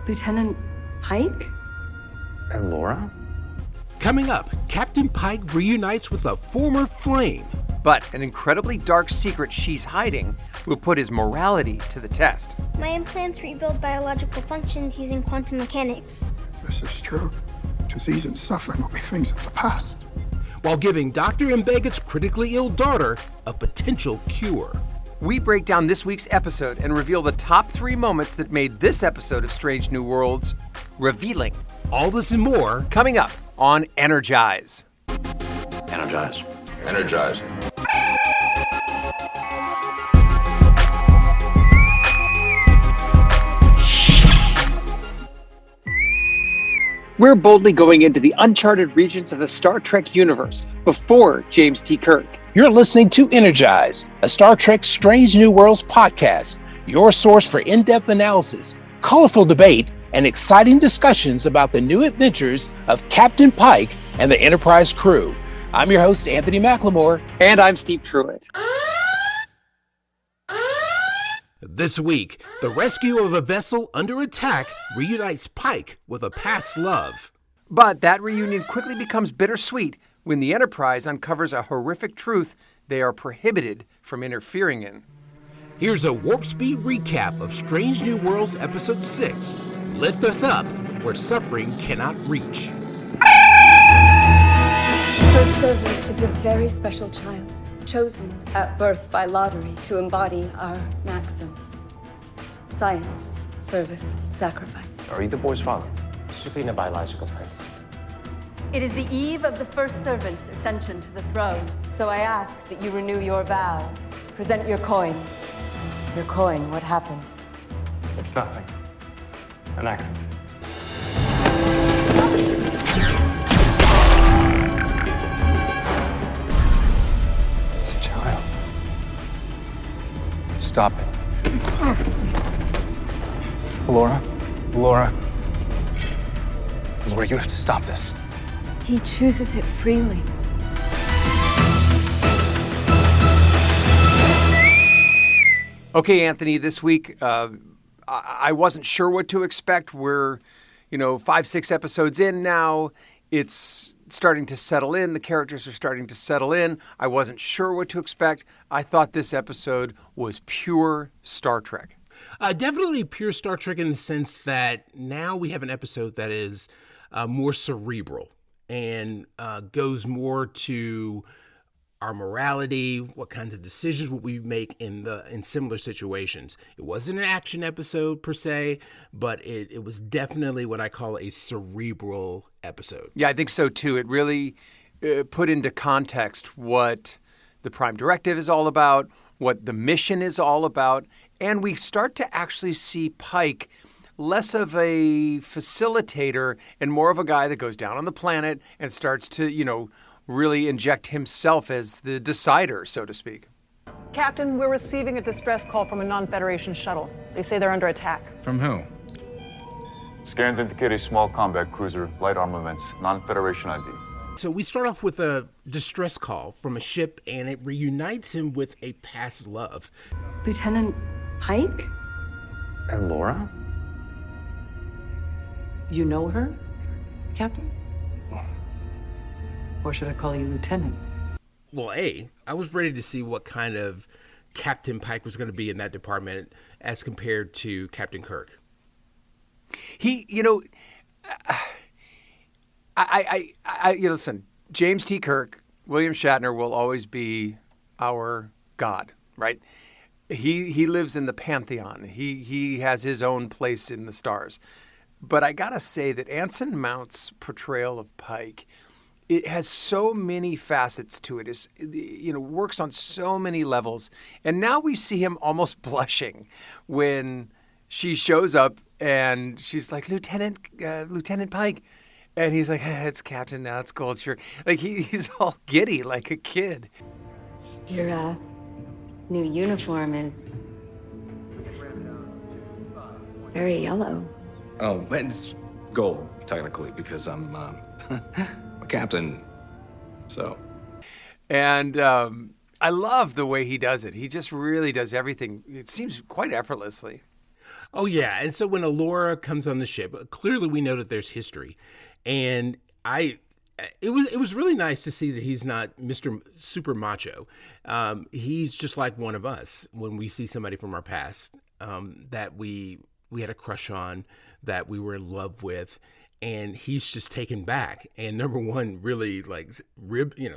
Lieutenant Pike? And Laura? Coming up, Captain Pike reunites with a former flame. But an incredibly dark secret she's hiding will put his morality to the test. My implants rebuild biological functions using quantum mechanics. This is true. Disease and suffering will be things of the past. While giving Dr. Mbegut's critically ill daughter a potential cure. We break down this week's episode and reveal the top 3 moments that made this episode of Strange New Worlds revealing. All this and more Coming up on Energize. Energize. Energize. We're boldly going into the uncharted regions of the Star Trek universe before James T. Kirk. You're listening to Energize, a Star Trek Strange New Worlds podcast, your source for in-depth analysis, colorful debate, and exciting discussions about the new adventures of Captain Pike and the Enterprise crew. I'm your host, Anthony McLemore. And I'm Steve Truitt. This week, the rescue of a vessel under attack reunites Pike with a past love. But that reunion quickly becomes bittersweet when the Enterprise uncovers a horrific truth they are prohibited from interfering in. Here's a warp speed recap of Strange New Worlds Episode 6, Lift Us Up Where Suffering Cannot Reach. First servant is a very special child, chosen at birth by lottery to embody our maxim. Science, service, sacrifice. Are you the boy's father? Strictly in a biological sense. It is the eve of the first servant's ascension to the throne. So I ask that you renew your vows. Present your coins. Your coin, what happened? It's nothing. An accident. It's a child. Stop it. Laura, Laura, you have to stop this. He chooses it freely. Okay, Anthony, this week, I wasn't sure what to expect. We're, 5, 6 episodes in now. It's starting to settle in. The characters are starting to settle in. I wasn't sure what to expect. I thought this episode was pure Star Trek. Definitely pure Star Trek in the sense that now we have an episode that is more cerebral and goes more to our morality, what kinds of decisions would we make in similar situations. It wasn't an action episode per se, but it was definitely what I call a cerebral episode. Yeah, I think so too. It really put into context what the Prime Directive is all about, what the mission is all about, and we start to actually see Pike less of a facilitator and more of a guy that goes down on the planet and starts to, really inject himself as the decider, so to speak. Captain, we're receiving a distress call from a non-Federation shuttle. They say they're under attack. From who? Scans indicate a small combat cruiser, light armaments, non-Federation ID. So we start off with a distress call from a ship, and it reunites him with a past love. Lieutenant Pike? And Laura? You know her, Captain? Or should I call you Lieutenant? Well, I was ready to see what kind of Captain Pike was going to be in that department as compared to Captain Kirk. He, listen, James T. Kirk, William Shatner will always be our God, right? He lives in the pantheon. He has his own place in the stars. But I gotta say that Anson Mount's portrayal of Pike, it has so many facets to it. It's, works on so many levels. And now we see him almost blushing when she shows up and she's like, Lieutenant Pike. And he's like, it's Captain now, it's cold, sure. Like he's all giddy like a kid. Your new uniform is very yellow. Oh, it's gold, technically, because I'm a captain, so. And I love the way he does it. He just really does everything. It seems quite effortlessly. Oh yeah, and so when Alora comes on the ship, clearly we know that there's history, and it was really nice to see that he's not Mr. Super Macho. He's just like one of us when we see somebody from our past that we had a crush on, that we were in love with, and he's just taken back. And number one really like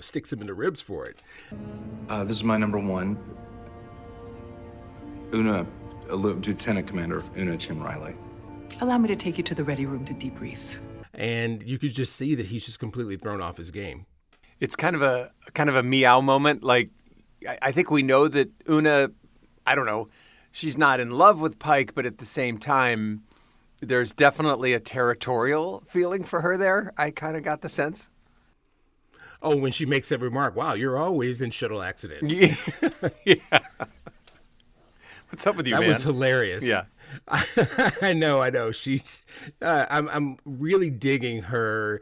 sticks him in the ribs for it. This is my number one. Una, Lieutenant Commander Una Chin Riley. Allow me to take you to the ready room to debrief. And you could just see that he's just completely thrown off his game. It's kind of a meow moment. Like, I think we know that Una, I don't know, she's not in love with Pike, but at the same time, there's definitely a territorial feeling for her there. I kind of got the sense. Oh, when she makes that remark, wow, you're always in shuttle accidents. Yeah. What's up with you, man? That was hilarious. Yeah. I know. She's. I'm really digging her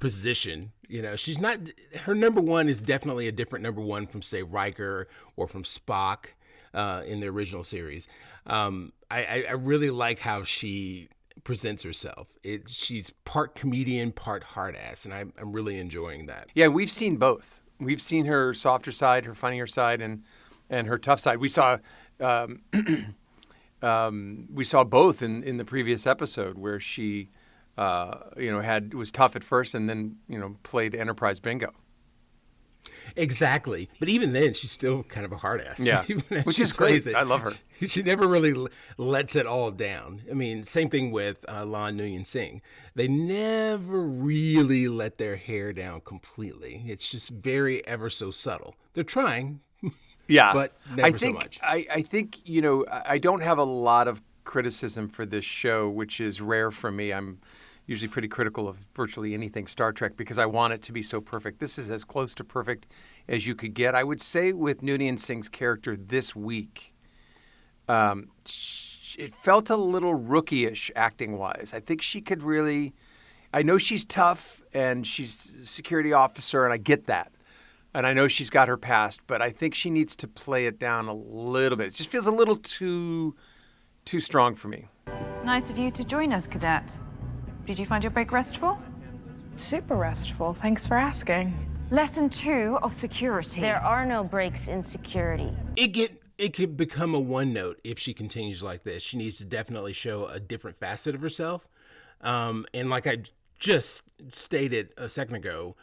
position. You know, she's not. Her number one is definitely a different number one from, say, Riker or from Spock in the original series. I really like how she presents herself. She's part comedian, part hard ass, and I'm really enjoying that. Yeah, we've seen both. We've seen her softer side, her funnier side, and her tough side. We saw. We saw both in the previous episode where she, was tough at first and then, played Enterprise bingo. Exactly. But even then, she's still kind of a hard ass. Yeah, which is great. I love her. She never really lets it all down. I mean, same thing with Lon Nguyen Singh. They never really let their hair down completely. It's just very ever so subtle. They're trying. Yeah, but never so much. I think, I don't have a lot of criticism for this show, which is rare for me. I'm usually pretty critical of virtually anything Star Trek because I want it to be so perfect. This is as close to perfect as you could get. I would say with Nguyen Singh's character this week, it felt a little rookie-ish acting-wise. I think she could really – I know she's tough and she's a security officer, and I get that. And I know she's got her past, but I think she needs to play it down a little bit. It just feels a little too strong for me. Nice of you to join us, Cadet. Did you find your break restful? Super restful. Thanks for asking. Lesson 2 of security. There are no breaks in security. It could become a one note if she continues like this. She needs to definitely show a different facet of herself. And like I just stated a second ago,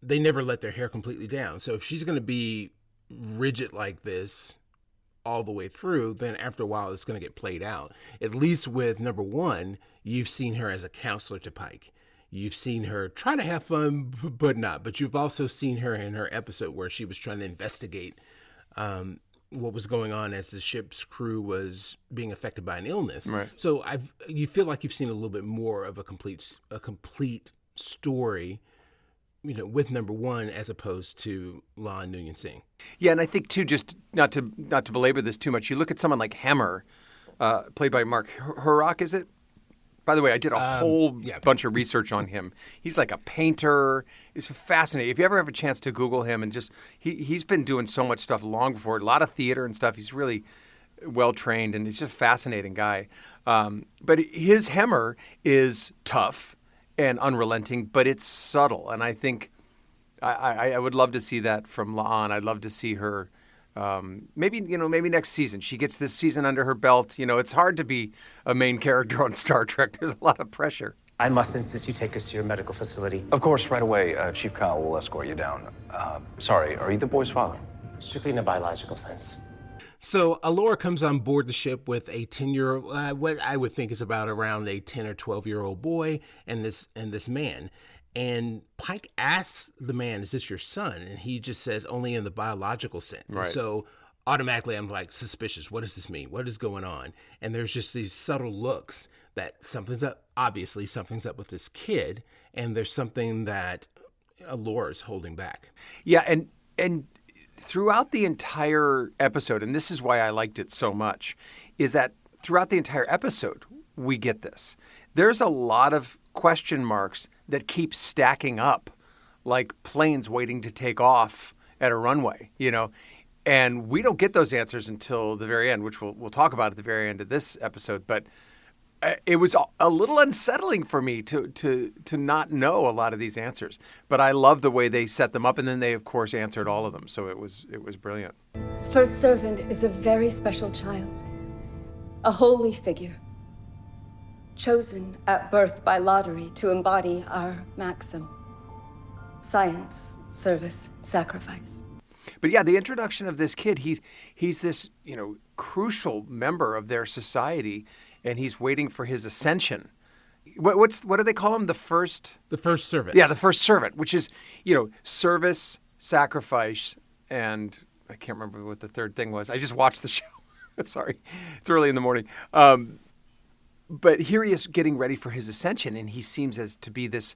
they never let their hair completely down. So if she's going to be rigid like this all the way through, then after a while it's going to get played out. At least with number one, you've seen her as a counselor to Pike. You've seen her try to have fun, but not. But you've also seen her in her episode where she was trying to investigate what was going on as the ship's crew was being affected by an illness. Right. So you feel like you've seen a little bit more of a complete story, with number one as opposed to Lon Nguyen Singh. Yeah, and I think too, just not to belabor this too much, you look at someone like Hemmer, played by Mark Hurok, is it? By the way, I did a whole bunch of research on him. He's like a painter. It's fascinating. If you ever have a chance to Google him, and just he's been doing so much stuff long before, a lot of theater and stuff. He's really well trained, and he's just a fascinating guy. But his Hemmer is tough and unrelenting, but it's subtle. And I think I would love to see that from La'an. I'd love to see her. Maybe next season. She gets this season under her belt. It's hard to be a main character on Star Trek. There's a lot of pressure. I must insist you take us to your medical facility. Of course, right away. Chief Kyle will escort you down. Sorry, are you the boy's father? Strictly in a biological sense. So Alora comes on board the ship with a 10-year-old, what I would think is about around a 10 or 12-year-old boy and this man. And Pike asks the man, "Is this your son?" And he just says, "Only in the biological sense." Right. And so automatically I'm like, suspicious. What does this mean? What is going on? And there's just these subtle looks that something's up. Obviously, something's up with this kid, and there's something that Alora's holding back. Yeah, and throughout the entire episode, and this is why I liked it so much, is that throughout the entire episode, we get this. There's a lot of question marks that keep stacking up like planes waiting to take off at a runway. And we don't get those answers until the very end, which we'll talk about at the very end of this episode. But it was a little unsettling for me to not know a lot of these answers. But I love the way they set them up, and then they, of course, answered all of them. So it was brilliant. First servant is a very special child, a holy figure, chosen at birth by lottery to embody our maxim: science, service, sacrifice. But yeah, the introduction of this kid, he's this, crucial member of their society, and he's waiting for his ascension. What do they call him? The first servant. Yeah, the first servant, which is, service, sacrifice, and I can't remember what the third thing was. I just watched the show. Sorry, it's early in the morning. But here he is getting ready for his ascension, and he seems as to be this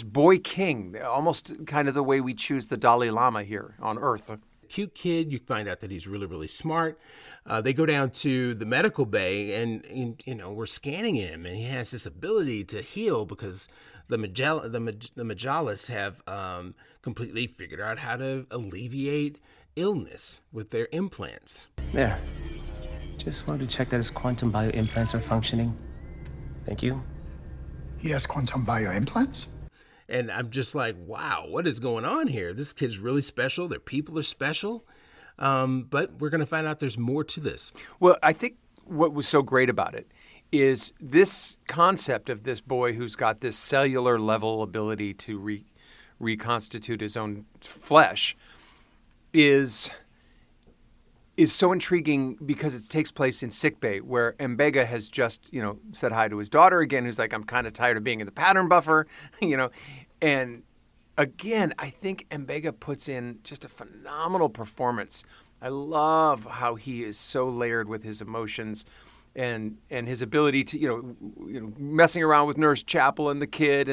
boy king, almost kind of the way we choose the Dalai Lama here on Earth. Cute kid, you find out that he's really, really smart. They go down to the medical bay, and we're scanning him, and he has this ability to heal because the Majalis have completely figured out how to alleviate illness with their implants. There. Just wanted to check that his quantum bio implants are functioning. Thank you. He has quantum bio implants? And I'm just like, wow, what is going on here? This kid's really special. Their people are special. But we're going to find out there's more to this. Well, I think what was so great about it is this concept of this boy who's got this cellular level ability to reconstitute his own flesh is so intriguing because it takes place in sickbay, where Mbega has just, said hi to his daughter again, who's like, I'm kind of tired of being in the pattern buffer, And again, I think Mbega puts in just a phenomenal performance. I love how he is so layered with his emotions and his ability to, messing around with Nurse Chapel and the kid,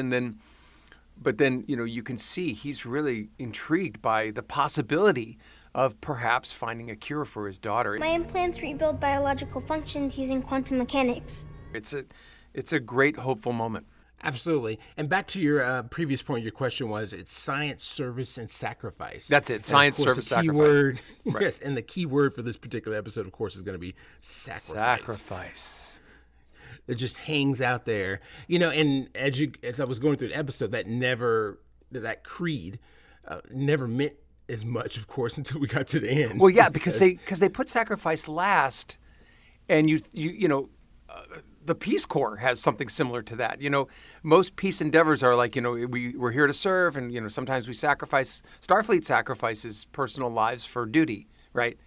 but then, you can see he's really intrigued by the possibility of perhaps finding a cure for his daughter. My implants rebuild biological functions using quantum mechanics. It's a great, hopeful moment. Absolutely. And back to your previous point, your question was, it's science, service, and sacrifice. That's it. Science, service, sacrifice. Word, right. Yes, and the key word for this particular episode, of course, is going to be sacrifice. It just hangs out there. And as I was going through the episode, that creed never meant as much, of course, until we got to the end. Well, yeah, because they put sacrifice last, and the Peace Corps has something similar to that. Most peace endeavors are like, we're here to serve, and sometimes we sacrifice. Starfleet sacrifices personal lives for duty, right?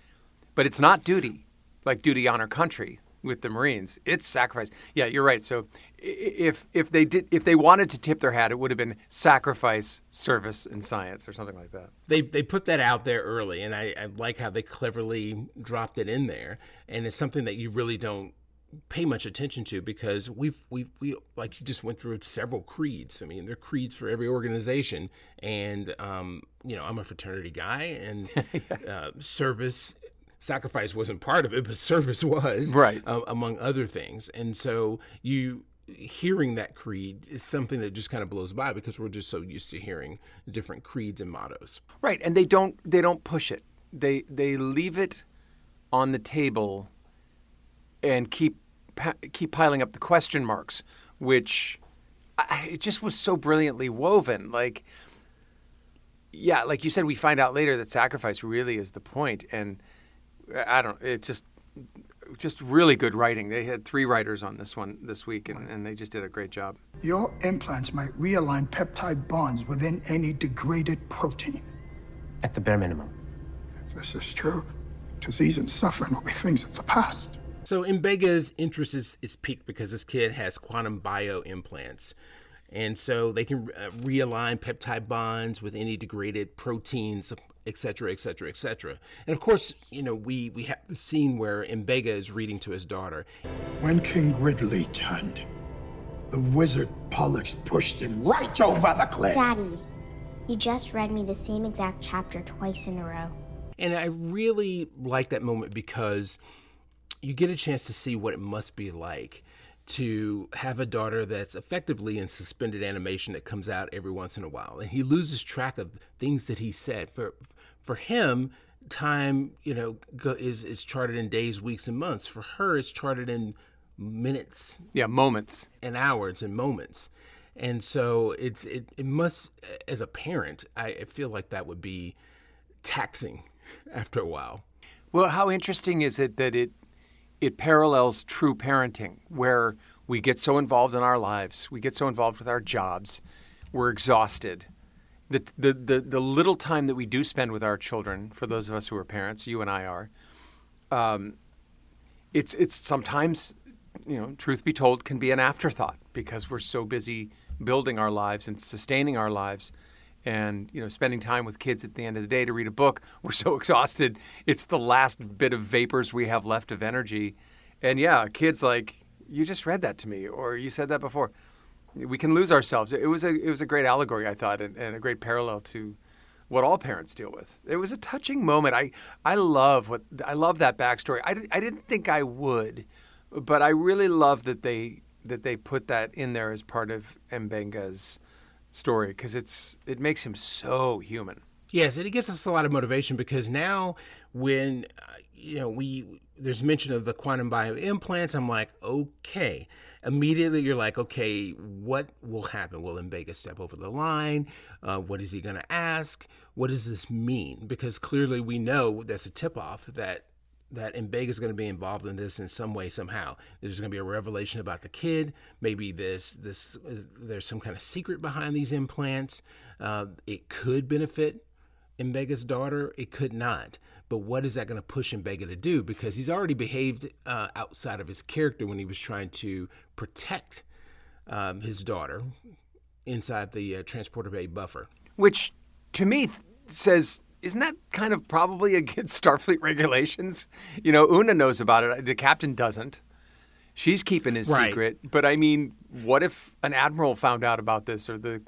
But it's not duty, like duty on our country with the Marines. It's sacrifice. Yeah, you're right. So if they wanted to tip their hat, it would have been sacrifice, service, and science, or something like that. They put that out there early, and I like how they cleverly dropped it in there. And it's something that you really don't pay much attention to because we like you just went through several creeds. I mean, there are creeds for every organization, and I'm a fraternity guy, and sacrifice wasn't part of it, but service was, right, among other things. And so hearing that creed is something that just kind of blows by because we're just so used to hearing different creeds and mottos. Right, and they don't push it. They leave it on the table and keep piling up the question marks, which it just was so brilliantly woven. Like you said, we find out later that sacrifice really is the point, and it's just really good writing. They had 3 writers on this one this week, and they just did a great job. Your implants might realign peptide bonds within any degraded protein. At the bare minimum. If this is true, disease and suffering will be things of the past. So Mbega's interest is piqued because this kid has quantum bio implants. And so they can realign peptide bonds with any degraded proteins, et cetera, et cetera, et cetera. And of course, we have the scene where Mbega is reading to his daughter. When King Gridley turned, the wizard Pollux pushed him right over the cliff. Daddy, you just read me the same exact chapter twice in a row. And I really like that moment because you get a chance to see what it must be like to have a daughter that's effectively in suspended animation that comes out every once in a while. And he loses track of things that he said. For him, time, is charted in days, weeks, and months. For her, it's charted in minutes. Yeah, moments. And hours and moments. And so it must, as a parent, I feel like that would be taxing after a while. Well, how interesting is it that it parallels true parenting, where we get so involved in our lives, we get so involved with our jobs, we're exhausted. The little time that we do spend with our children, for those of us who are parents, you and I are, it's sometimes, truth be told, can be an afterthought because we're so busy building our lives and sustaining our lives. And, spending time with kids at the end of the day to read a book, we're so exhausted. It's the last bit of vapors we have left of energy. And yeah, kids like, you just read that to me, or you said that before. We can lose ourselves. It was a great allegory, I thought, and a great parallel to what all parents deal with. It was a touching moment. I love that backstory. I didn't think I would, but I really love that they put that in there as part of Mbenga's story, because it makes him so human. Yes, and it gives us a lot of motivation, because now when there's mention of the quantum bioimplants, I'm like, okay. Immediately you're like, okay, what will happen? Will Mbega step over the line? What is he going to ask? What does this mean? Because clearly we know that's a tip-off that Mbega is going to be involved in this in some way, somehow. There's going to be a revelation about the kid. Maybe there's some kind of secret behind these implants. It could benefit Mbega's daughter. It could not. But what is that going to push Mbega to do? Because he's already behaved outside of his character when he was trying to protect his daughter inside the transporter bay buffer. Which, to me, says, isn't that kind of probably against Starfleet regulations? Una knows about it. The captain doesn't. She's keeping his secret. But I mean, what if an admiral found out about this, or the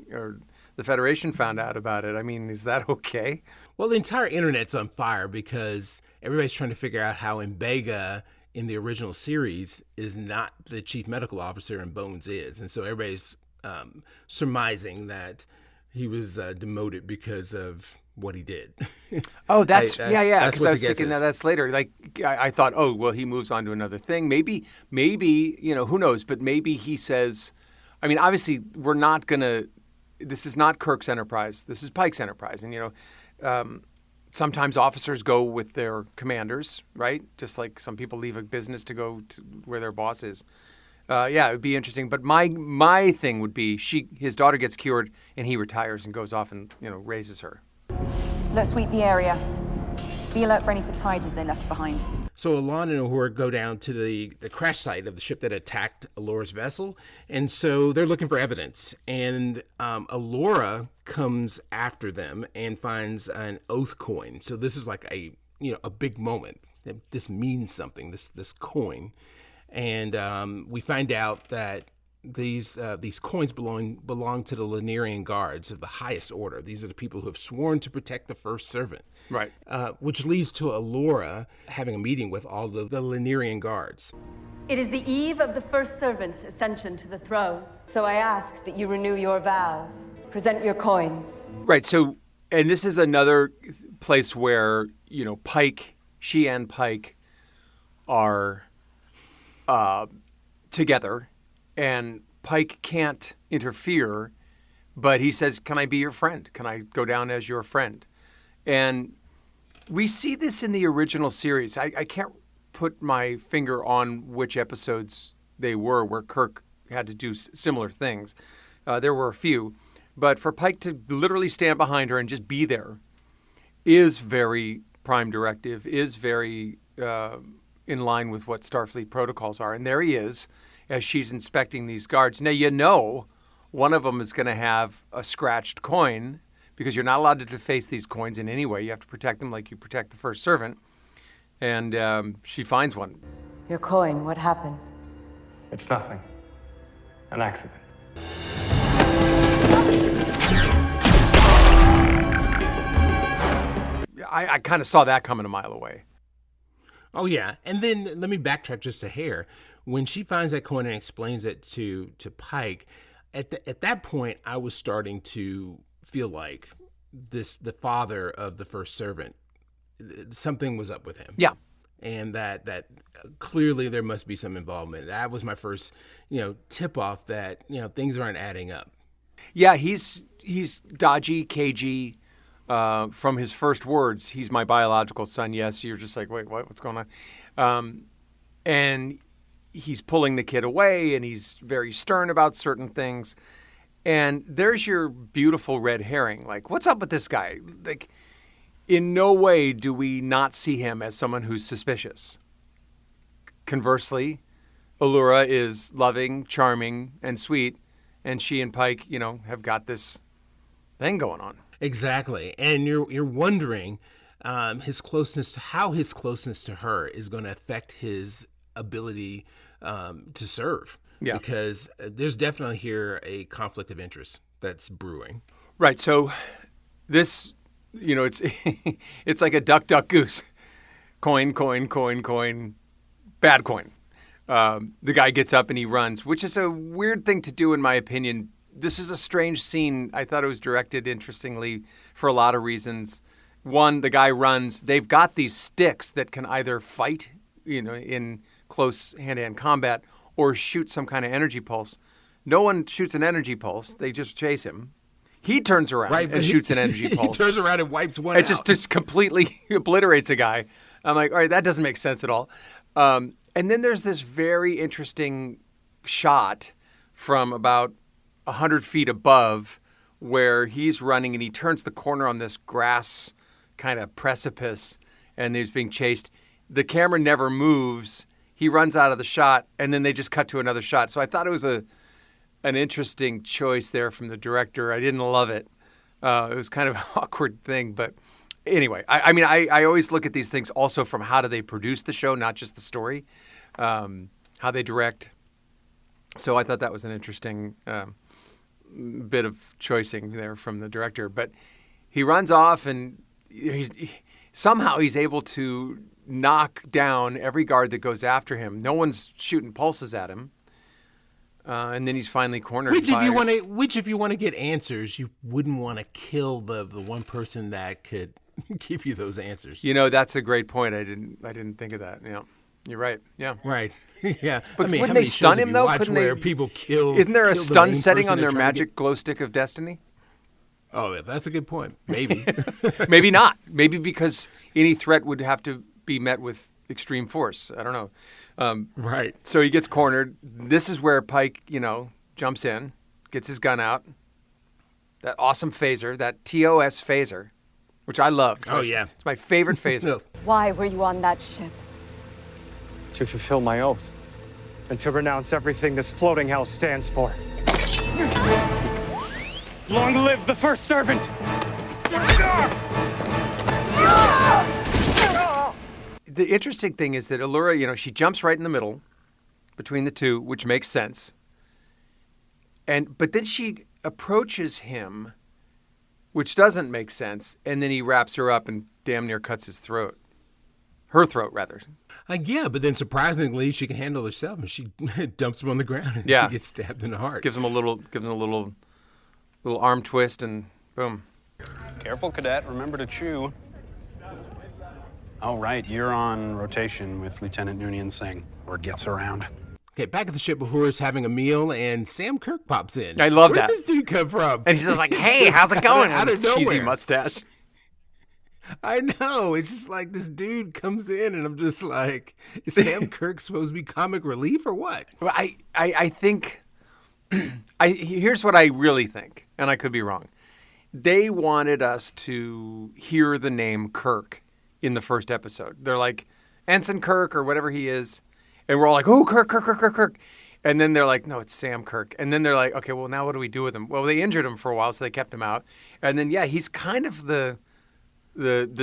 Federation found out about it? I mean, is that okay? Well, the entire internet's on fire because everybody's trying to figure out how Mbega in the original series is not the chief medical officer and Bones is. And so everybody's surmising that he was demoted because of what he did. Oh, that's because I was thinking that's later. Like, I thought, oh, well, he moves on to another thing. Maybe, who knows? But maybe he says, I mean, obviously, we're not going to, this is not Kirk's Enterprise. This is Pike's Enterprise. And, sometimes officers go with their commanders, right? Just like some people leave a business to go to where their boss is. It would be interesting. But my thing would be his daughter gets cured and he retires and goes off and, raises her. Let's sweep the area. Be alert for any surprises they left behind. So Alon and Uhura go down to the crash site of the ship that attacked Alora's vessel, and so they're looking for evidence. And Alora comes after them and finds an oath coin. So this is like a big moment. This means something. This coin, and we find out that these coins belong to the Lenarian guards of the highest order. These are the people who have sworn to protect the first servant. Right. Which leads to Alora having a meeting with all of the Lenarian guards. It is the eve of the first servant's ascension to the throne. So I ask that you renew your vows. Present your coins. Right. So, and this is another place where, Pike, she and Pike are together. And Pike can't interfere, but he says, can I be your friend? Can I go down as your friend? And we see this in the original series. I can't put my finger on which episodes they were where Kirk had to do similar things. There were a few. But for Pike to literally stand behind her and just be there is very Prime Directive, is very in line with what Starfleet protocols are. And there he is, as she's inspecting these guards. Now, one of them is going to have a scratched coin because you're not allowed to deface these coins in any way. You have to protect them like you protect the first servant. And she finds one. Your coin, what happened? It's nothing. An accident. I kind of saw that coming a mile away. Oh, yeah. And then let me backtrack just a hair. When she finds that coin and explains it to Pike, at that point, I was starting to feel like the father of the first servant something was up with him. Yeah. And that clearly there must be some involvement. That was my first, tip off that, things aren't adding up. Yeah, he's dodgy, cagey. From his first words, he's my biological son. Yes, you're just like, wait, what's going on? And he's pulling the kid away, and he's very stern about certain things. And there's your beautiful red herring. Like, what's up with this guy? Like, in no way do we not see him as someone who's suspicious. Conversely, Allura is loving, charming, and sweet, and she and Pike, have got this thing going on. Exactly, and you're wondering how his closeness to her is going to affect his ability to serve. Yeah, because there's definitely here a conflict of interest that's brewing. Right. So this, it's it's like a duck, duck, goose, coin, bad coin. The guy gets up and he runs, which is a weird thing to do, in my opinion. This is a strange scene. I thought it was directed interestingly for a lot of reasons. One, the guy runs. They've got these sticks that can either fight, in close hand-to-hand combat, or shoot some kind of energy pulse. No one shoots an energy pulse. They just chase him. He turns around and shoots an energy pulse. He turns around and wipes one out. It just completely obliterates a guy. I'm like, all right, that doesn't make sense at all. And then there's this very interesting shot from about 100 feet above where he's running and he turns the corner on this grass kind of precipice and he's being chased. The camera never moves. He runs out of the shot and then they just cut to another shot. So I thought it was an interesting choice there from the director. I didn't love it. It was kind of an awkward thing, but anyway, I always look at these things also from how do they produce the show, not just the story, how they direct. So I thought that was an interesting bit of choicing there from the director. But he runs off and somehow he's able to knock down every guard that goes after him. No one's shooting pulses at him. And then he's finally cornered. Which, if you want to get answers, you wouldn't want to kill the one person that could give you those answers. That's a great point. I didn't think of that. Yeah, you're right. Yeah, right. Yeah, but wouldn't they stun him though? Couldn't where they? People kill? Isn't there a kill stun the setting on their magic glow stick of destiny? Oh, yeah, that's a good point. Maybe, maybe not. Maybe because any threat would have to be met with extreme force. I don't know. Right. So he gets cornered. This is where Pike, jumps in, gets his gun out. That awesome phaser, that TOS phaser, which I love. It's my favorite phaser. Why were you on that ship? To fulfill my oath and to renounce everything this floating hell stands for. Long live the first servant! The interesting thing is that Allura, she jumps right in the middle between the two, which makes sense. But then she approaches him, which doesn't make sense, and then he wraps her up and damn near cuts his throat. Her throat, rather. Yeah, but then surprisingly, she can handle herself, and she dumps him on the ground, and he gets stabbed in the heart. Gives him a little arm twist, and boom. Careful, cadet. Remember to chew. Oh, right. You're on rotation with Lieutenant Noonien Singh, or gets around. Okay, back at the ship, Uhura's having a meal, and Sam Kirk pops in. I love that. Where did this dude come from? And he's just like, hey, how's it going? With his cheesy mustache. I know. It's just like this dude comes in, and I'm just like, is Sam Kirk supposed to be comic relief or what? Well, I think, here's what I really think, and I could be wrong. They wanted us to hear the name Kirk in the first episode. They're like, Ensign Kirk or whatever he is. And we're all like, oh, Kirk. And then they're like, no, it's Sam Kirk. And then they're like, okay, well, now what do we do with him? Well, they injured him for a while, so they kept him out. And then, he's kind of the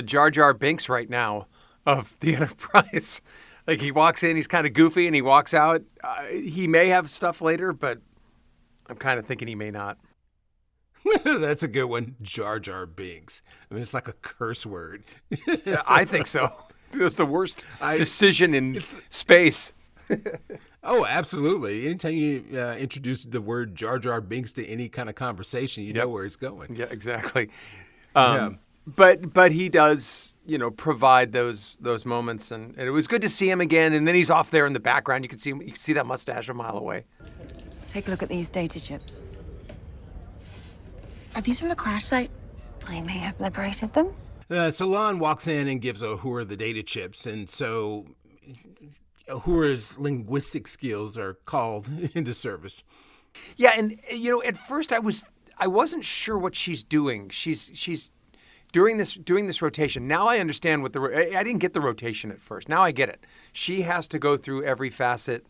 Jar Jar Binks right now of the Enterprise. Like, he walks in, he's kind of goofy, and he walks out. He may have stuff later, but I'm kind of thinking he may not. That's a good one. Jar Jar Binks. I mean, it's like a curse word. I think so. That's the worst decision in space. Oh, absolutely. Anytime you introduce the word Jar Jar Binks to any kind of conversation, you know where it's going. Yeah, exactly. But he does, provide those moments, and it was good to see him again. And then he's off there in the background. You can see that mustache a mile away. Take a look at these data chips. Are these from the crash site? I may have liberated them. So Lon walks in and gives Uhura the data chips, and so Uhura's linguistic skills are called into service. Yeah, and at first I wasn't sure what she's doing. She's doing this rotation. Now I understand what I didn't get the rotation at first. Now I get it. She has to go through every facet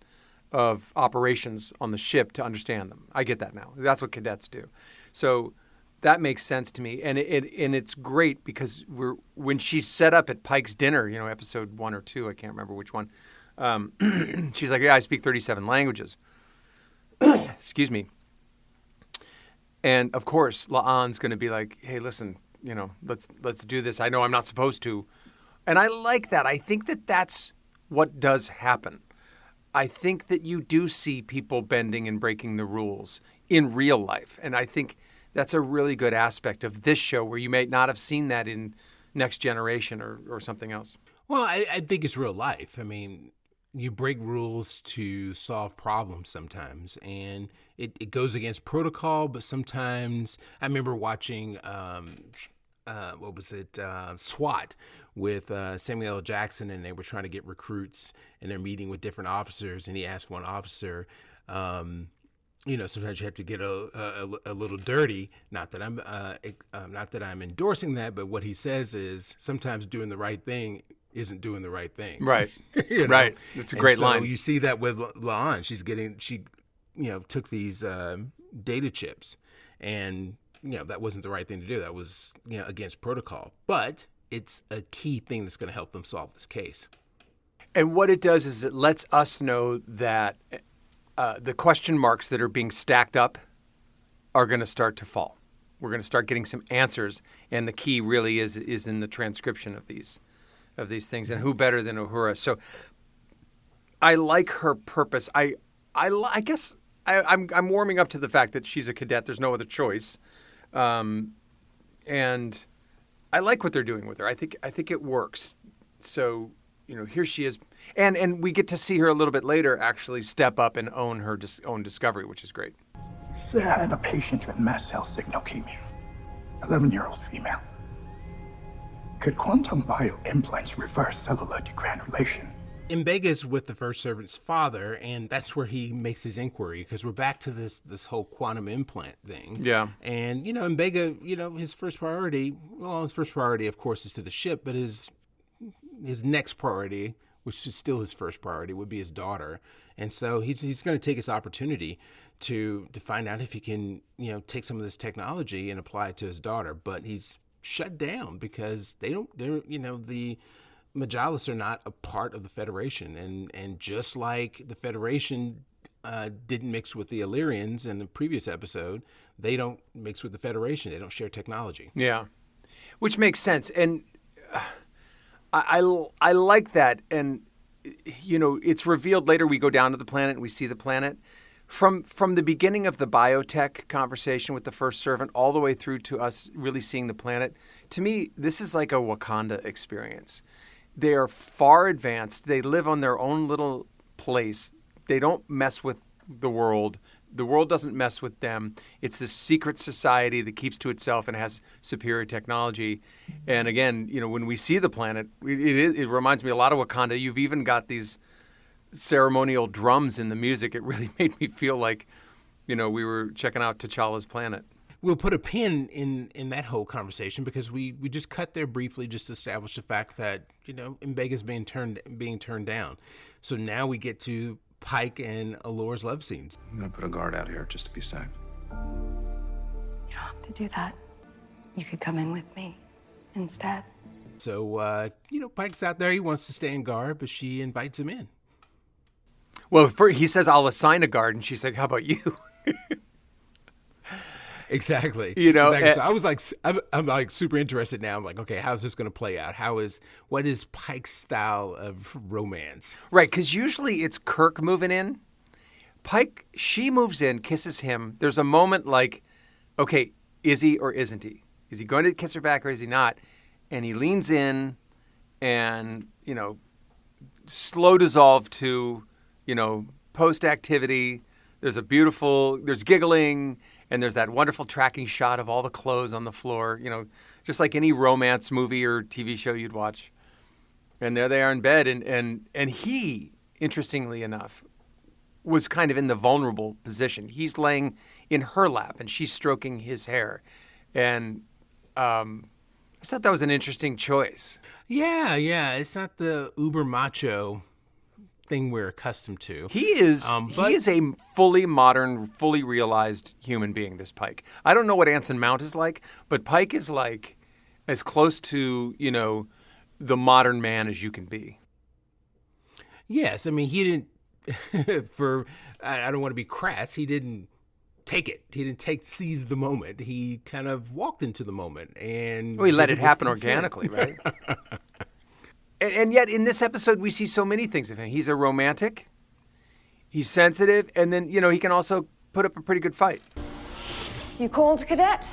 of operations on the ship to understand them. I get that now. That's what cadets do. So that makes sense to me, and it's great because when she's set up at Pike's dinner, episode 1 or 2, I can't remember which one. She's like, "Yeah, I speak 37 languages." Excuse me. And of course, La'an's going to be like, "Hey, listen, let's do this. I know I'm not supposed to," and I like that. I think that that's what does happen. I think that you do see people bending and breaking the rules in real life, and I think that's a really good aspect of this show where you may not have seen that in Next Generation or something else. Well, I think it's real life. I mean, you break rules to solve problems sometimes, and it goes against protocol, but sometimes I remember watching, SWAT with Samuel L. Jackson, and they were trying to get recruits, and they're meeting with different officers, and he asked one officer, sometimes you have to get a little dirty. Not that I'm endorsing that, but what he says is sometimes doing the right thing isn't doing the right thing. Right. Right. It's a great line. So you see that with La'an. She took these data chips, and that wasn't the right thing to do. That was against protocol. But it's a key thing that's going to help them solve this case. And what it does is it lets us know that the question marks that are being stacked up are going to start to fall. We're going to start getting some answers, and the key really is in the transcription of these things. And who better than Uhura? So I like her purpose. I guess I'm warming up to the fact that she's a cadet. There's no other choice, and I like what they're doing with her. I think it works. So here she is, and we get to see her a little bit later actually step up and own her own discovery, which is great. Say I had a patient with mast cell signalchemia, 11-year-old female. Could quantum bioimplants reverse cellular degranulation? Mbega's with the first servant's father, and that's where he makes his inquiry, because we're back to this whole quantum implant thing. Yeah. And, Mbega, his first priority, of course, is to the ship, but his next priority, which is still his first priority, would be his daughter. And so he's going to take his opportunity to find out if he can, take some of this technology and apply it to his daughter. But he's shut down because the Majalis are not a part of the Federation. And just like the Federation didn't mix with the Illyrians in the previous episode, they don't mix with the Federation. They don't share technology. Yeah, which makes sense. And I like that. And, it's revealed later. We go down to the planet and we see the planet. From the beginning of the biotech conversation with the first servant all the way through to us really seeing the planet, to me, this is like a Wakanda experience. They are far advanced. They live on their own little place. They don't mess with the world. The world doesn't mess with them. It's this secret society that keeps to itself and has superior technology. And again, when we see the planet, it reminds me a lot of Wakanda. You've even got these ceremonial drums in the music. It really made me feel like, we were checking out T'Challa's planet. We'll put a pin in that whole conversation because we just cut there briefly just to establish the fact that, Mbega's being turned down. So now we get to Pike and Allure's love scenes. I'm going to put a guard out here just to be safe. You don't have to do that. You could come in with me instead. So, Pike's out there. He wants to stay in guard, but she invites him in. Well, he says, "I'll assign a guard," and she's like, "How about you?" Exactly. Exactly. So I was like, I'm like super interested now. I'm like, okay, how's this going to play out? What is Pike's style of romance? Right, because usually it's Kirk moving in. She moves in, kisses him. There's a moment like, okay, is he or isn't he? Is he going to kiss her back or is he not? And he leans in and, slow dissolve to, post-activity. There's giggling, and there's that wonderful tracking shot of all the clothes on the floor, just like any romance movie or TV show you'd watch. And there they are in bed, and he, interestingly enough, was kind of in the vulnerable position. He's laying in her lap, and she's stroking his hair. And I thought that was an interesting choice. Yeah. It's not the uber macho thing we're accustomed to. He is a fully modern, fully realized human being, this Pike. I don't know what Anson Mount is like, but Pike is like as close to, the modern man as you can be. Yes, I mean, he didn't, I don't want to be crass, he didn't take it. He didn't seize the moment. He kind of walked into the moment and... Well, he let it happen organically, right? And yet in this episode, we see so many things of him. He's a romantic, he's sensitive, and then, he can also put up a pretty good fight. You called, Cadet?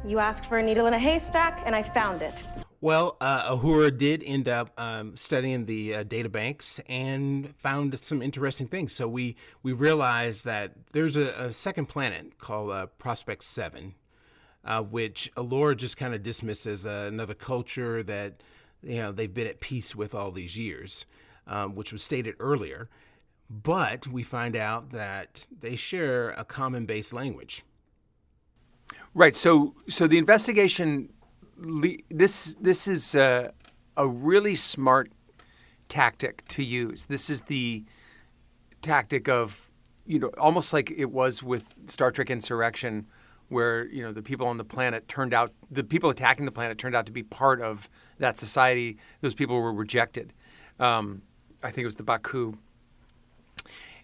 You asked for a needle in a haystack, and I found it. Well, Uhura did end up studying the databanks and found some interesting things. So we realized that there's a second planet called Prospect 7, which Allura just kind of dismisses as another culture that, they've been at peace with all these years, which was stated earlier. But we find out that they share a common base language. Right. So the investigation... This is a really smart tactic to use. This is the tactic of, almost like it was with Star Trek Insurrection, where, the people on the planet the people attacking the planet turned out to be part of that society. Those people were rejected. I think it was the Baku.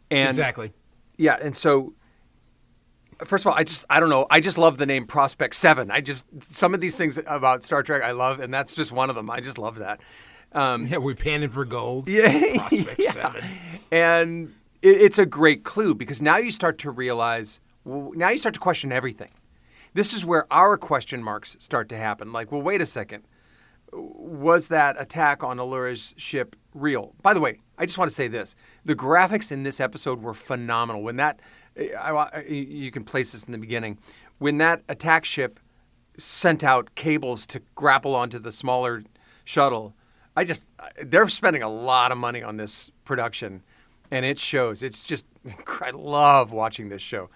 Exactly. Yeah. And so, first of all, I don't know. I just love the name Prospect 7. Some of these things about Star Trek I love, and that's just one of them. I just love that. We're panning for gold. Yeah. Prospect 7. And it's a great clue because now you start to realize, now you start to question everything. This is where our question marks start to happen. Like, well, wait a second. Was that attack on Allura's ship real? By the way, I just want to say this. The graphics in this episode were phenomenal. When you can place this in the beginning. When that attack ship sent out cables to grapple onto the smaller shuttle, they're spending a lot of money on this production, and it shows. It's just, I love watching this show.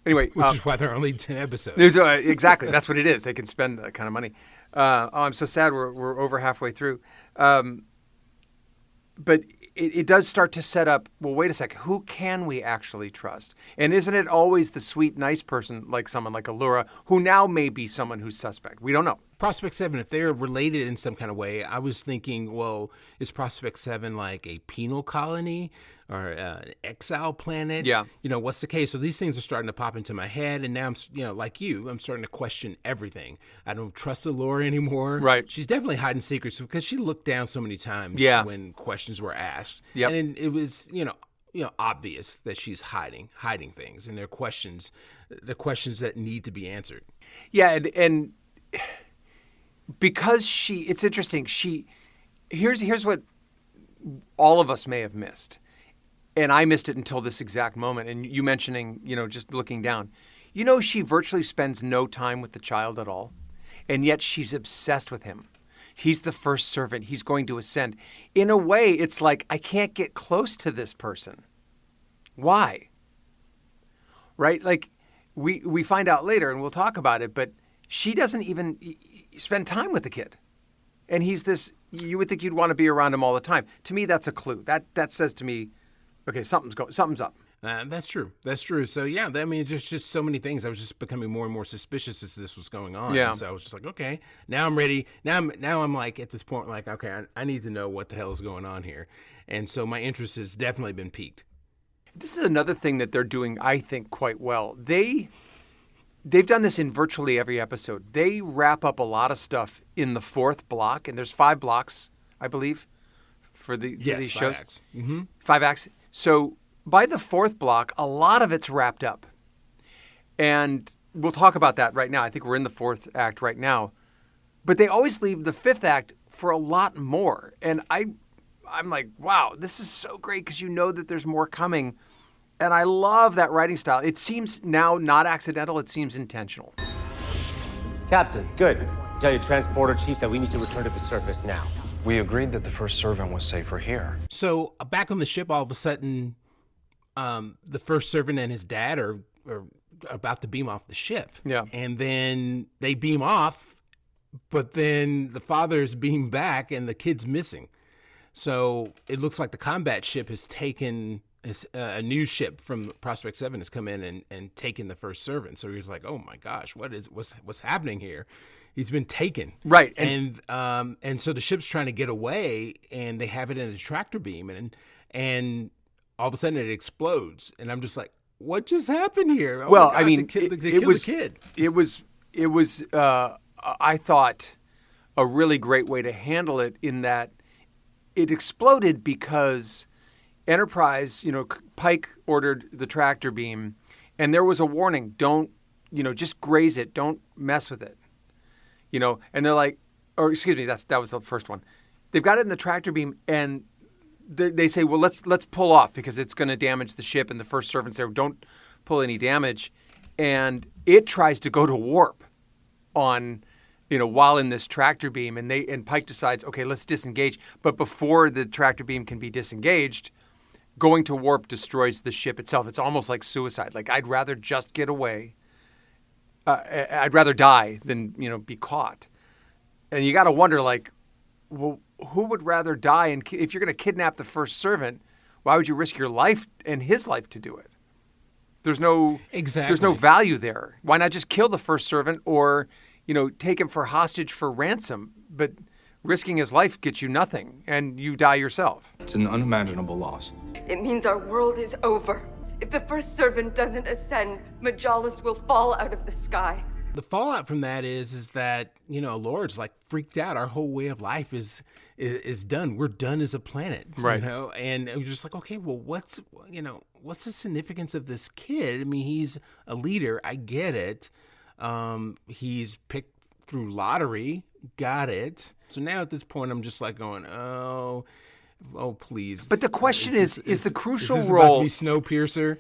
Anyway. Which is why there are only 10 episodes. Exactly. That's what it is. They can spend that kind of money. I'm so sad we're over halfway through. But it does start to set up, well, wait a second, who can we actually trust? And isn't it always the sweet, nice person, like someone like Allura, who now may be someone who's suspect? We don't know. Prospect 7, if they're related in some kind of way, I was thinking, well, is Prospect 7 like a penal colony or an exile planet? Yeah. What's the case? So these things are starting to pop into my head, and now I'm, like you, I'm starting to question everything. I don't trust Allura anymore. Right. She's definitely hiding secrets because she looked down so many times when questions were asked. Yep. And it was, obvious that she's hiding things, and they're questions that need to be answered. Yeah, and because it's interesting. Here's what all of us may have missed. And I missed it until this exact moment. And you mentioning, just looking down. She virtually spends no time with the child at all. And yet she's obsessed with him. He's the first servant. He's going to ascend. In a way, it's like, I can't get close to this person. Why? Right? Like, we find out later, and we'll talk about it, but she doesn't even spend time with the kid. And he's this, you would think you'd want to be around him all the time. To me, that's a clue. That says to me, okay, something's up. That's true. So yeah, just so many things. I was just becoming more and more suspicious as this was going on. Yeah. And so I was just like, okay, now I'm ready. Now I'm like at this point, like, okay, I need to know what the hell is going on here. And so my interest has definitely been piqued. This is another thing that they're doing, I think, quite well. They've done this in virtually every episode. They wrap up a lot of stuff in the fourth block, and there's 5 blocks, I believe, for these shows. 5 acts. Mm-hmm. 5 acts. So by the fourth block, a lot of it's wrapped up. And we'll talk about that right now. I think we're in the 4th act right now. But they always leave the 5th act for a lot more. And I'm like, wow, this is so great because you know that there's more coming. And I love that writing style. It seems now not accidental. It seems intentional. Captain, good. Tell your transporter chief that we need to return to the surface now. We agreed that the first servant was safer here. So back on the ship, all of a sudden, the first servant and his dad are about to beam off the ship. Yeah. And then they beam off, but then the father's beamed back and the kid's missing. So it looks like the combat ship has taken a new ship from Prospect 7 has come in and taken the first servant. So he's like, oh my gosh, what's happening here? He's been taken. Right. And so the ship's trying to get away, and they have it in a tractor beam, and all of a sudden it explodes. And I'm just like, what just happened here? Oh well, my gosh, I mean, they killed was the kid. It was I thought a really great way to handle it in that it exploded because Enterprise, Pike ordered the tractor beam, and there was a warning: don't, just graze it, don't mess with it. And they're like, or excuse me, that was the first one. They've got it in the tractor beam, and they say, well, let's pull off because it's going to damage the ship. And the first servant's there, don't pull any damage. And it tries to go to warp on, while in this tractor beam. And Pike decides, okay, let's disengage. But before the tractor beam can be disengaged, going to warp destroys the ship itself. It's almost like suicide. Like, I'd rather just get away. I'd rather die than, be caught. And you got to wonder, like, well, who would rather die? And if you're going to kidnap the first servant, why would you risk your life and his life to do it? There's no value there. Why not just kill the first servant or, take him for hostage for ransom? But risking his life gets you nothing, and you die yourself. It's an unimaginable loss. It means our world is over. If the first servant doesn't ascend, Majalis will fall out of the sky. The fallout from that is that, Lord's like freaked out. Our whole way of life is done. We're done as a planet. Right. And we're just like, okay, well, what's the significance of this kid? I mean, he's a leader. I get it. He's picked through lottery. Got it. So now at this point, I'm just like going, oh, please. But the question is the crucial is this role. About to be Snowpiercer?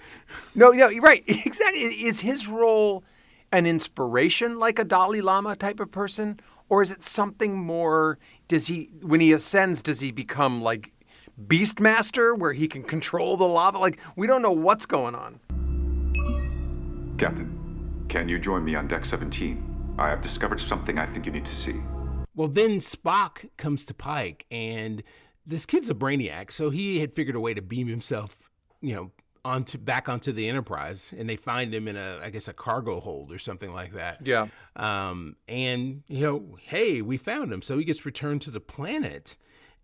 No, right. Exactly. Is his role an inspiration like a Dalai Lama type of person? Or is it something more? When he ascends, does he become like Beastmaster where he can control the lava? Like, we don't know what's going on. Captain, can you join me on deck 17? I have discovered something I think you need to see. Well, then Spock comes to Pike, and this kid's a brainiac, so he had figured a way to beam himself, back onto the Enterprise, and they find him in a cargo hold or something like that. Yeah. And hey, we found him, so he gets returned to the planet,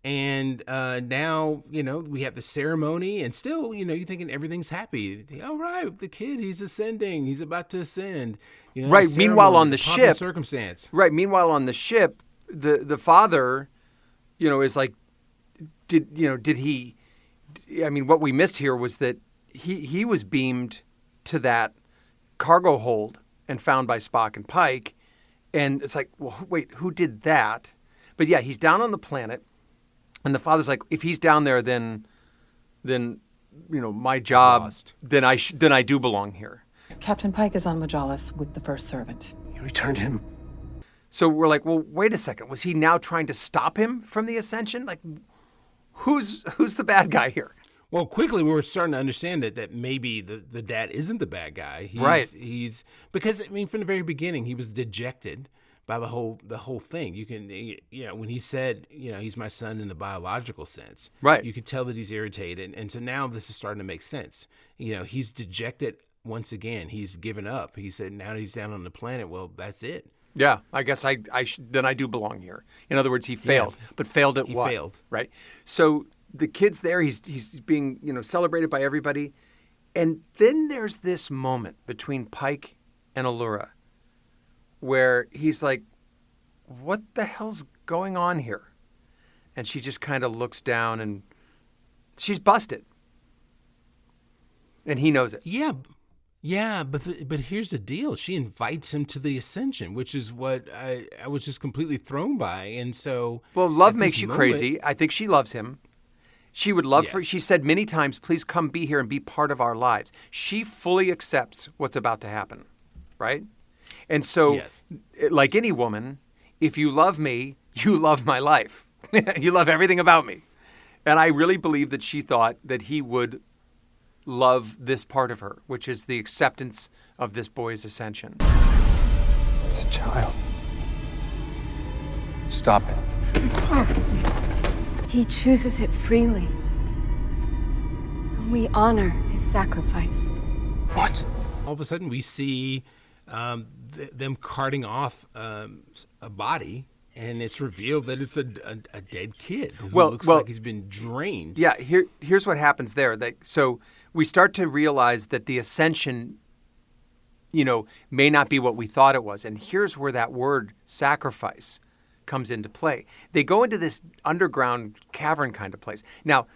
and now we have the ceremony, and still you're thinking everything's happy. All right, the kid, he's ascending, he's about to ascend. Right. Meanwhile, on the ship, circumstance. Right. Meanwhile, on the ship, the father, is like, did he? I mean, what we missed here was that he was beamed to that cargo hold and found by Spock and Pike, and it's like, well, wait, who did that? But yeah, he's down on the planet, and the father's like, if he's down there, then my job, then I do belong here. Captain Pike is on Majalis with the first servant. You returned him. So we're like, well, wait a second. Was he now trying to stop him from the ascension? Like, who's the bad guy here? Well, quickly we were starting to understand that maybe the dad isn't the bad guy. Right. He's because from the very beginning he was dejected by the whole thing. You can when he said he's my son in the biological sense. Right. You could tell that he's irritated, and so now this is starting to make sense. He's dejected once again. He's given up. He said now that he's down on the planet. Well, that's it. Yeah, I guess then I do belong here. In other words, he failed, but failed at what? He failed. Right. So the kid's there. He's being celebrated by everybody, and then there's this moment between Pike and Allura where he's like, "What the hell's going on here?" And she just kind of looks down, and she's busted, and he knows it. Yeah. Yeah, but here's the deal. She invites him to the ascension, which is what I was just completely thrown by. And so, well, love makes you crazy. I think she loves him. She would love for. She said many times, "Please come be here and be part of our lives." She fully accepts what's about to happen, right? And so, like any woman, if you love me, you love my life. You love everything about me. And I really believe that she thought that he would love this part of her, which is the acceptance of this boy's ascension. It's a child. Stop it. He chooses it freely. We honor his sacrifice. What? All of a sudden, we see them carting off a body, and it's revealed that it's a dead kid who looks like he's been drained. Yeah, here's what happens there. So we start to realize that the ascension, may not be what we thought it was. And here's where that word sacrifice comes into play. They go into this underground cavern kind of place. Now,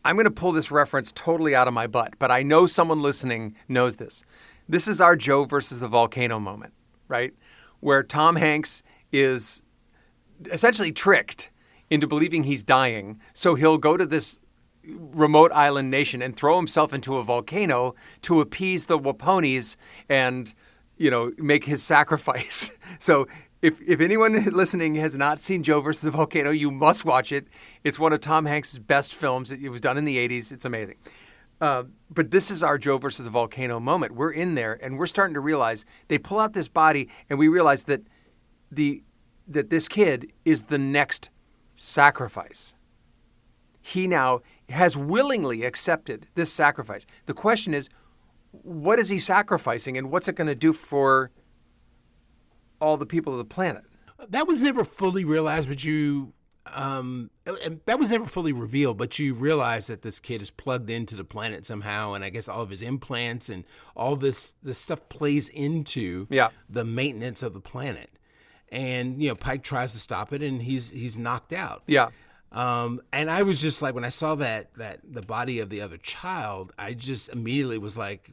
I'm going to pull this reference totally out of my butt, but I know someone listening knows this. This is our Joe versus the volcano moment, right? Where Tom Hanks is essentially tricked into believing he's dying, so he'll go to this remote island nation and throw himself into a volcano to appease the Waponis and, make his sacrifice. So if anyone listening has not seen Joe versus the Volcano, you must watch it. It's one of Tom Hanks' best films. It was done in the 80s. It's amazing. But this is our Joe versus the Volcano moment. We're in there, and we're starting to realize they pull out this body, and we realize that that this kid is the next sacrifice. He now has willingly accepted this sacrifice. The question is, what is he sacrificing, and what's it going to do for all the people of the planet? That was never fully realized, but that was never fully revealed, but you realize that this kid is plugged into the planet somehow, and I guess all of his implants and all this stuff plays into the maintenance of the planet. And Pike tries to stop it, and he's knocked out. Yeah. And I was just like, when I saw that the body of the other child, I just immediately was like,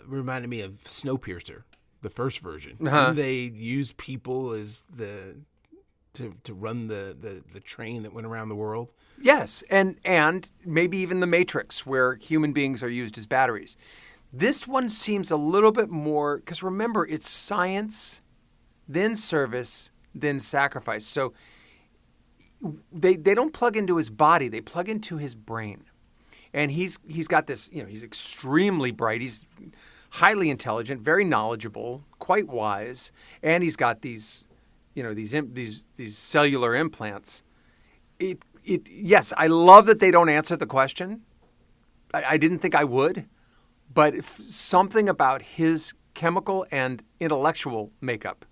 reminded me of Snowpiercer, the first version. Didn't they use people as to run the train that went around the world? Yes, and maybe even the Matrix, where human beings are used as batteries. This one seems a little bit more, because remember, it's science, then service, then sacrifice. So they don't plug into his body, they plug into his brain. And he's got this, he's extremely bright, he's highly intelligent, very knowledgeable, quite wise, and he's got these these cellular implants. Yes, I love that they don't answer the question. I didn't think I would, but something about his chemical and intellectual makeup,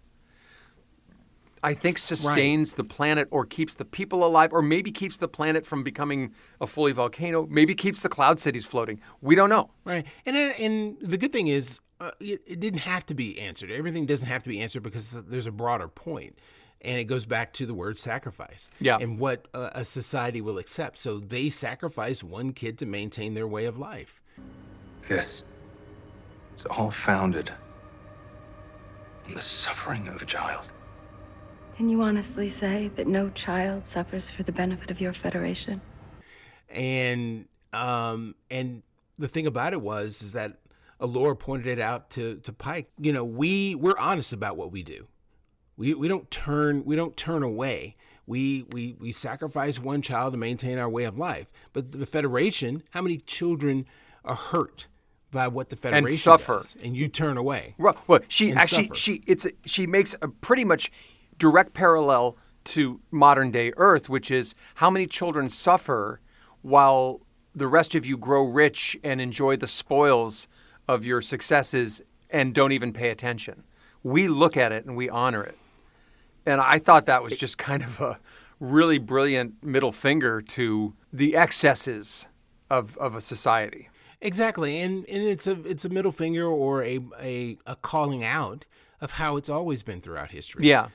I think, sustains the planet, or keeps the people alive, or maybe keeps the planet from becoming a fully volcano, maybe keeps the cloud cities floating. We don't know. Right. And the good thing is, it didn't have to be answered. Everything doesn't have to be answered because there's a broader point. And it goes back to the word sacrifice and what a society will accept. So they sacrifice one kid to maintain their way of life. It's all founded on the suffering of a child. Can you honestly say that no child suffers for the benefit of your Federation? And the thing about it is that Allure pointed it out to Pike. We're honest about what we do. We don't turn away. We sacrifice one child to maintain our way of life. But the Federation, how many children are hurt by what the Federation and suffer does, and you turn away? Well, she makes a pretty much direct parallel to modern day Earth, which is how many children suffer while the rest of you grow rich and enjoy the spoils of your successes and don't even pay attention. We look at it and we honor it. And I thought that was just kind of a really brilliant middle finger to the excesses of a society. Exactly. And it's a middle finger, or a calling out of how it's always been throughout history. Yeah.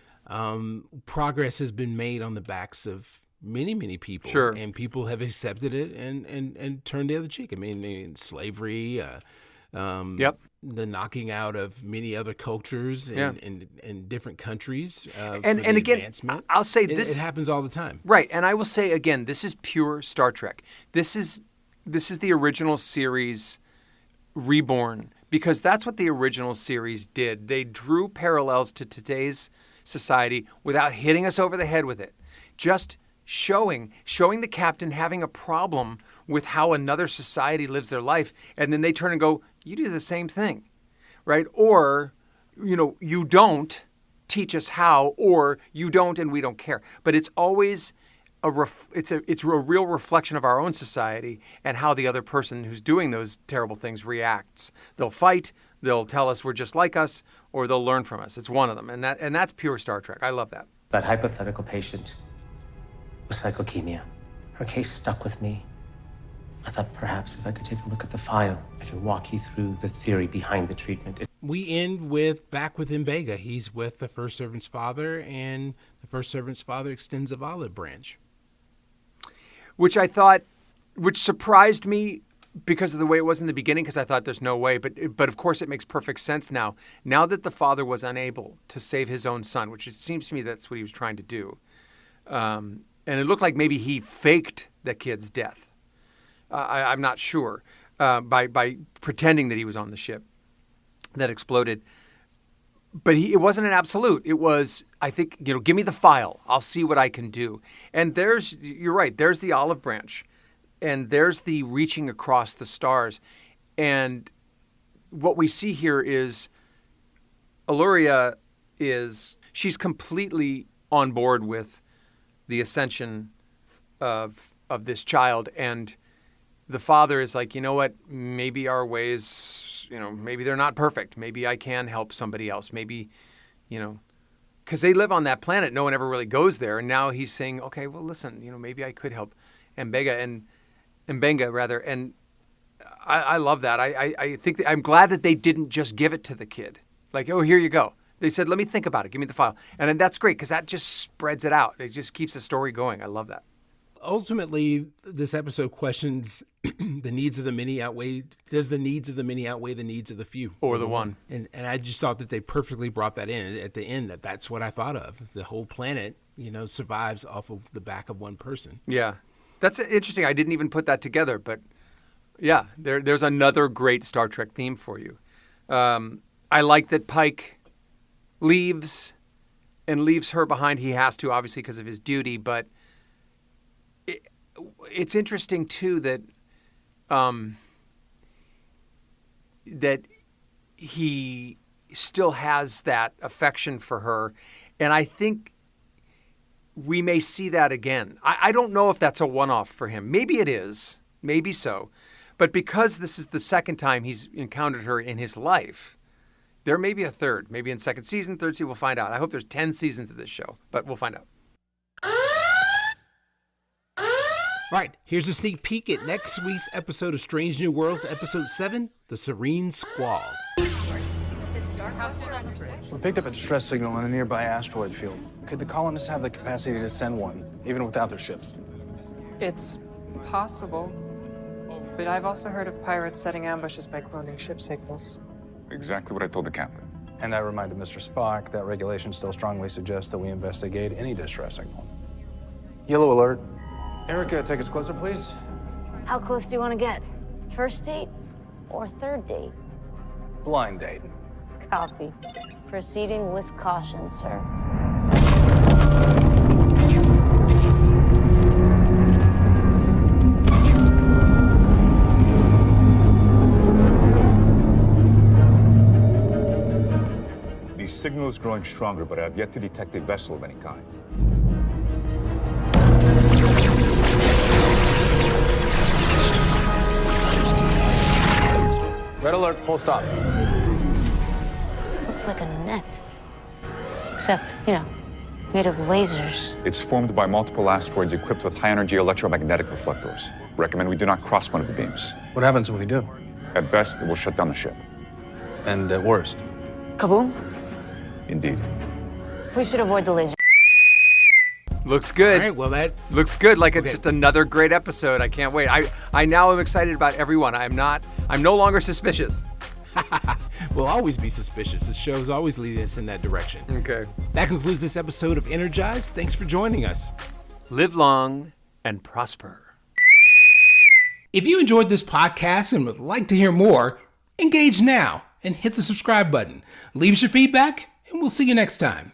Progress has been made on the backs of many, many people. Sure. And people have accepted it and turned the other cheek. I mean slavery, Yep. The knocking out of many other cultures in different countries. And again, advancement. I'll say it happens all the time. Right, and I will say again, this is pure Star Trek. This is the original series reborn, because that's what the original series did. They drew parallels to today's society without hitting us over the head with it. Just showing the captain having a problem with how another society lives their life, and then they turn and go, you do the same thing, right? Or, you don't teach us how, or you don't and we don't care. But it's always it's a real reflection of our own society and how the other person who's doing those terrible things reacts. They'll fight, they'll tell us we're just like us, or they'll learn from us. It's one of them, and that's pure Star Trek. I love that. That hypothetical patient with psychochemia, her case stuck with me. I thought perhaps if I could take a look at the file, I could walk you through the theory behind the treatment. We end back with Mbega. He's with the first servant's father, and the first servant's father extends a olive branch. Which surprised me because of the way it was in the beginning, because I thought there's no way. But of course it makes perfect sense now. Now that the father was unable to save his own son, which it seems to me that's what he was trying to do. And it looked like maybe he faked the kid's death. I'm not sure, by pretending that he was on the ship that exploded. But it wasn't an absolute. It was, I think, give me the file. I'll see what I can do. And you're right, there's the olive branch. And there's the reaching across the stars. And what we see here is Illyria she's completely on board with the ascension of this child. And the father is like, you know what, maybe our ways, maybe they're not perfect. Maybe I can help somebody else. Maybe, because they live on that planet. No one ever really goes there. And now he's saying, okay, well, listen, maybe I could help Mbenga. And I love that. I think I'm glad that they didn't just give it to the kid. Like, oh, here you go. They said, let me think about it. Give me the file. And then that's great, because that just spreads it out. It just keeps the story going. I love that. Ultimately, this episode questions the needs of the many does the needs of the many outweigh the needs of the few? Or the one. And I just thought that they perfectly brought that in at the end. That's what I thought of. The whole planet, survives off of the back of one person. Yeah. That's interesting. I didn't even put that together, but yeah, there's another great Star Trek theme for you. I like that Pike leaves her behind. He has to, obviously, because of his duty, but it's interesting too that that he still has that affection for her, and I think we may see that again. I don't know if that's a one-off for him. Maybe it is, maybe so, but because this is the second time he's encountered her in his life, there may be a third, maybe in second season, third season. We'll find out. I hope there's 10 seasons of this show, but we'll find out. Right, here's a sneak peek at next week's episode of Strange New Worlds, Episode 7, The Serene Squall. We picked up a distress signal on a nearby asteroid field. Could the colonists have the capacity to send one, even without their ships? It's possible, but I've also heard of pirates setting ambushes by cloning ship signals. Exactly what I told the captain. And I reminded Mr. Spock that regulations still strongly suggest that we investigate any distress signal. Yellow alert. Erica, take us closer, please. How close do you want to get? First date or third date? Blind date. Copy. Proceeding with caution, sir. The signal is growing stronger, but I have yet to detect a vessel of any kind. Red alert, full stop. Looks like a net. Except, made of lasers. It's formed by multiple asteroids equipped with high-energy electromagnetic reflectors. Recommend we do not cross one of the beams. What happens if we do? At best, it will shut down the ship. And at worst? Kaboom? Indeed. We should avoid the laser. Looks good. All right, well, that looks good. Like it's just another great episode. I can't wait. I now am excited about everyone. I'm no longer suspicious. We'll always be suspicious. This show's always leading us in that direction. Okay. That concludes this episode of Energize. Thanks for joining us. Live long and prosper. If you enjoyed this podcast and would like to hear more, engage now and hit the subscribe button. Leave us your feedback, and we'll see you next time.